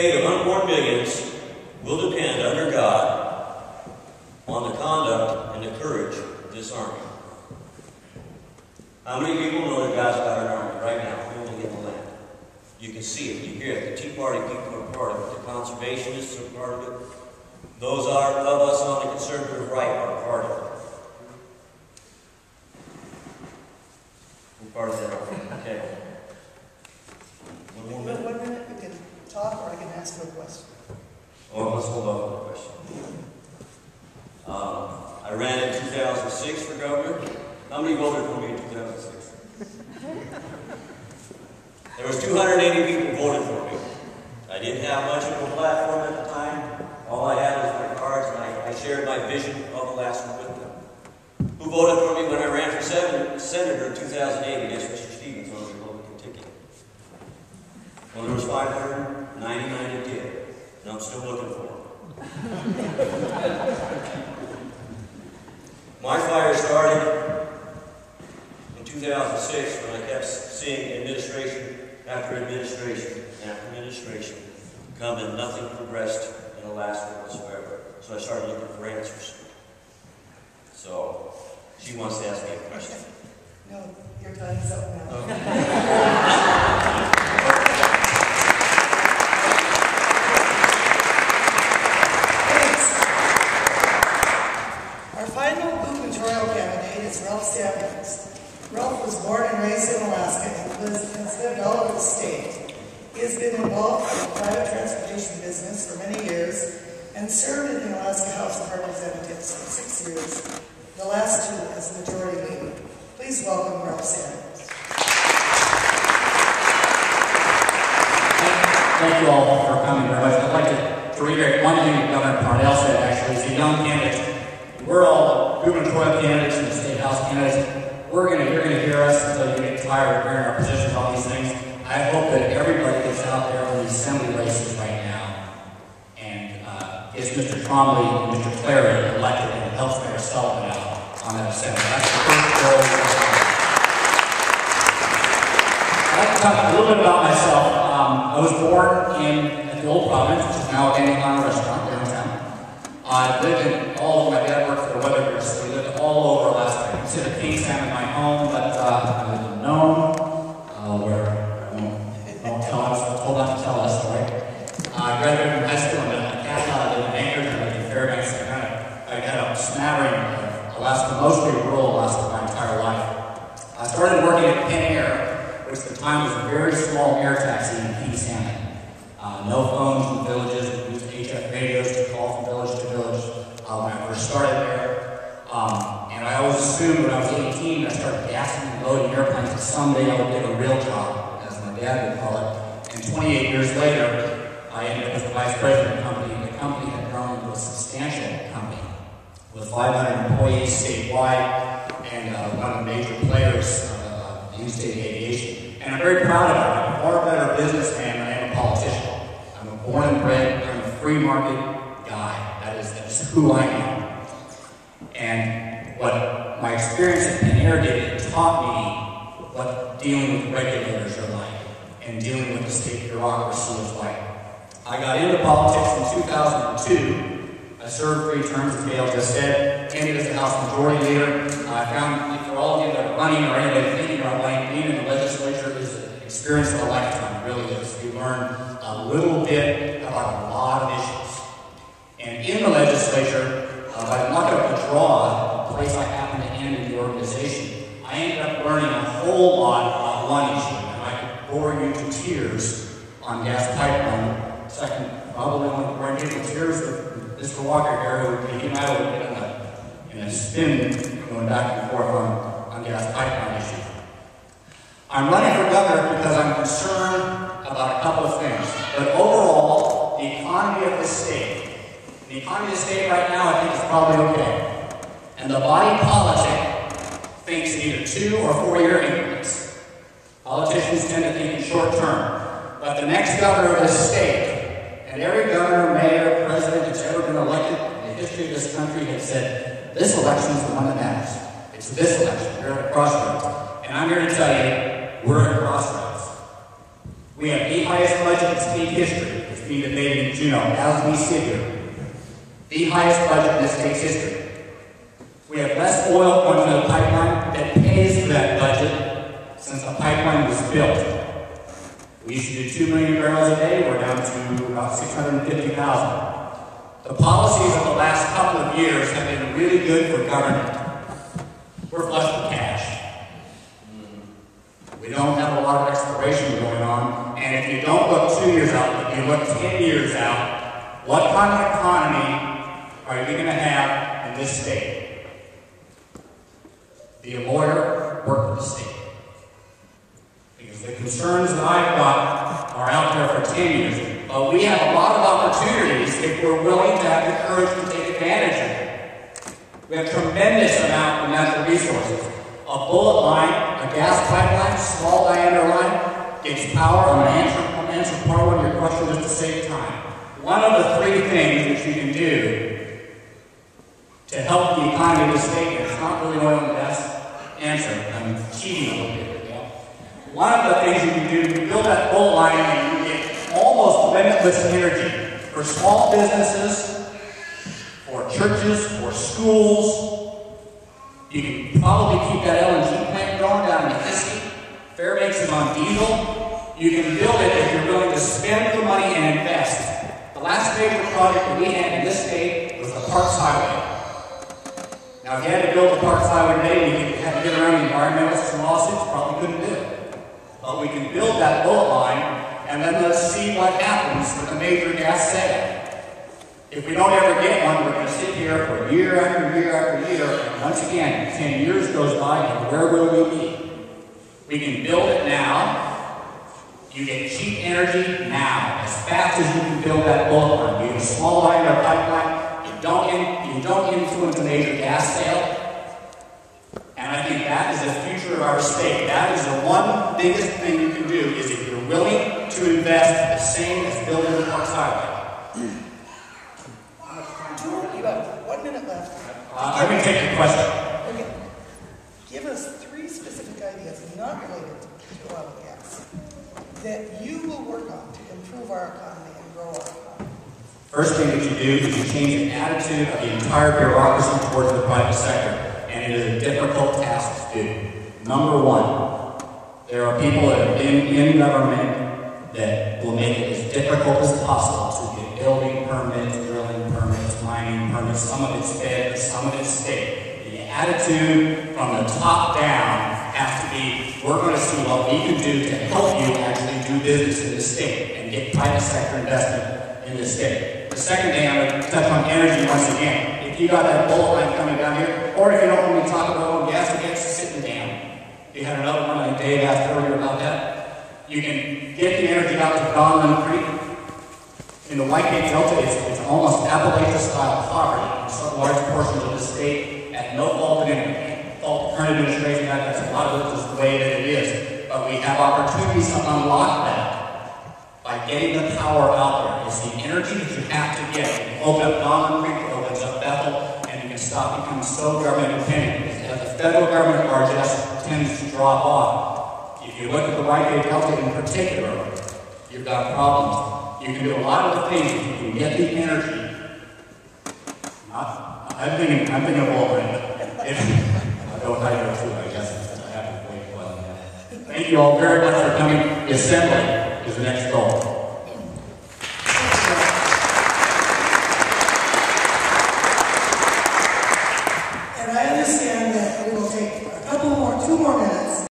The unborn millions will depend under God on the conduct and the courage of this army. How many people know that God's got an army right now holding in the land? You can see it, you hear it. The Tea Party people are part of it. The conservationists are part of it. Those of us on the conservative right are part of it. We're part of that army. Okay. One minute, you can talk, or I can ask you a question. Oh, let's hold on to the question. I ran in 2006 for governor. How many voted for me in 2006? There was 280 people voted for me. I didn't have much of a platform at the time. All I had was my cards, and I shared my vision of Alaska with them. Who voted for me when I ran for senator in 2008 against Mr. Stevens on the Republican ticket? Well, there was 599 that did, and I'm still looking for them. My fire started in 2006 when I kept seeing administration after administration after administration come and nothing progressed in Alaska whatsoever. So I started looking for answers. So she wants to ask me a question. No, your time is up now. Okay. Our final gubernatorial candidate is Ralph Samuels. Ralph was born and raised in Alaska and has lived all over the state. He has been involved in the private transportation business for many years and served in the Alaska House of Representatives for 6 years, the last 2 as Majority Leader. Please welcome Ralph Samuels. Thank you all for coming very much. I'd like to reiterate one thing that Governor Parnell said, actually, as a young candidate. We're all gubernatorial candidates and state house candidates. You're going to hear us until you get tired of hearing our positions on these things. I hope that everybody gets out there on the assembly races right now and gets Mr. Trombley and Mr. Clary elected and helps Mayor Sullivan out on that assembly. That's the first goal. I'd like to talk a little bit about myself. I was born at the Old Province, which is now a Dandelion restaurant downtown. I lived in all of my dad worked for the Weather Bureau, so we lived all over Alaska. I consider Kingstown my home, but I lived in Nome, where I won't tell us, I was told not to tell that story. I graduated from high school in Castle. I lived in Anchorage, I lived in Fairbanks. I had a smattering of Alaska, mostly rural Alaska, my entire life. I started working at Penn Air, which at the time was a very small air taxi in Kingstown. No phones in the villages, we used HF radios to call from village to village when I first started there. And I always assumed when I was 18, I started gassing and loading airplanes that someday I would get a real job, as my dad would call it. And 28 years later, I ended up as the vice president of the company, and the company had grown into a substantial company with 500 employees statewide and one of the major players of in-state aviation. And I'm very proud of it. I'm a far better businessman than I am a politician. I'm a born and bred, I'm a free market guy. That is who I am. And what my experience at Penn Air did, it taught me what dealing with regulators are like and dealing with the state bureaucracy is like. I got into politics in 2002. I served 3 terms, as Gail just said, ended as the House Majority Leader. I found for all of you that are running or anybody thinking about running, being in the legislature is an experience of a lifetime, it really is. You learn a little bit about a lot of issues. And in the legislature, I'm not going to draw the place I happen to end in the organization. I ended up learning a whole lot about one issue, and I could bore you to tears on gas pipeline. Second, probably one of the boring people to tears with Mr. Walker here, who he and I would get in a spin going back and forth on gas pipeline issues. I'm running for governor because I'm concerned about a couple of things. But overall, the economy of the state right now, I think is probably okay. And the body politic thinks in either 2 or 4 year increments. Politicians tend to think in short term. But the next governor of this state, and every governor, mayor, president that's ever been elected in the history of this country has said, this election is the one that matters. It's this election. We're at a crossroads. And I'm here to tell you, we're at a crossroads. We have the highest budget in state history, which means been made in Juneau, as we sit here. The highest budget in this state's history. We have less oil going through the pipeline that pays for that budget since the pipeline was built. We used to do 2 million barrels a day, we're down to about 650,000. The policies of the last couple of years have been really good for government. We're flush with cash. We don't have a lot of exploration going on, and if you don't look 2 years out, if you look 10 years out, what kind of economy are you going to have in this state? Be a lawyer, work with the state. Because the concerns that I've got are out there for 10 years, but we have a lot of opportunities if we're willing to have the courage to take advantage of it. We have a tremendous amount of natural resources. A bullet line, a gas pipeline, small diameter line, gets power. I'm going to answer part one of your question just to save time. One of the three things that you can do to help the economy of the state, and it's not really oil and gas answer, I'm cheating a little bit. One of the things you can do, you build that bullet line and you get almost limitless energy for small businesses, for churches, for schools. You can probably keep that LNG plant going down in Mississippi. Fairbanks is on diesel. You can build it if you're willing to spend the money and invest. The last major project that we had in this state was the Parks Highway. Now, if you had to build the Parks Highway today, we had to get around the environmentalists and lawsuits, probably couldn't do it. But we can build that bullet line, and then let's see what happens with a major gas sale. If we don't ever get one, we're going to sit here for year after year after year, and once again, 10 years goes by, and where will we be? We can build it now. You get cheap energy now, as fast as you can build that bullet line. You get a small line or pipeline. You don't influence a major gas sale. And I think that is the future of our state. That is the one biggest thing you can do, is if you're willing to invest the same as building the Parks Highway. You have 1 minute left. I'm going to take your question. Okay. Give us 3 specific ideas, not related to oil and gas, that you will work on to improve our economy and grow our economy. First thing that you do is you change the attitude of the entire bureaucracy towards the private sector. And it is a difficult task to do. Number one, there are people that have been in government that will make it as difficult as possible to get building permits, drilling permits, mining permits. Some of it's fed, some of it's state. The attitude from the top down has to be, we're going to see what we can do to help you actually do business in the state and get private sector investment in the state. The second thing, I'm going to touch on energy once again. If you got that bullet line coming down here, or if you don't want me to talk about oil and gas, again, sit in the dam. You had another one like Dave asked earlier about that. You can get the energy out to Donlin Creek. In the Whitegate Delta, it's almost Appalachia-style poverty in some large portions of the state at no fault of anyone. Fault of current administration, that's a lot of it is the way that it is. But we have opportunities to unlock that by getting the power out there. It's the energy that you have to get. You can open up Donlin Creek, it opens up Bethel, and you can stop becoming so government dependent. As the federal government largesse tends to drop off. If you look at the Whitegate Delta in particular, you've got problems. You can do a lot of the things if you can get the energy. I'm thinking of all of it. I don't hydro too, I guess. I have to wait. Thank you all very much for coming. The assembly is the next goal.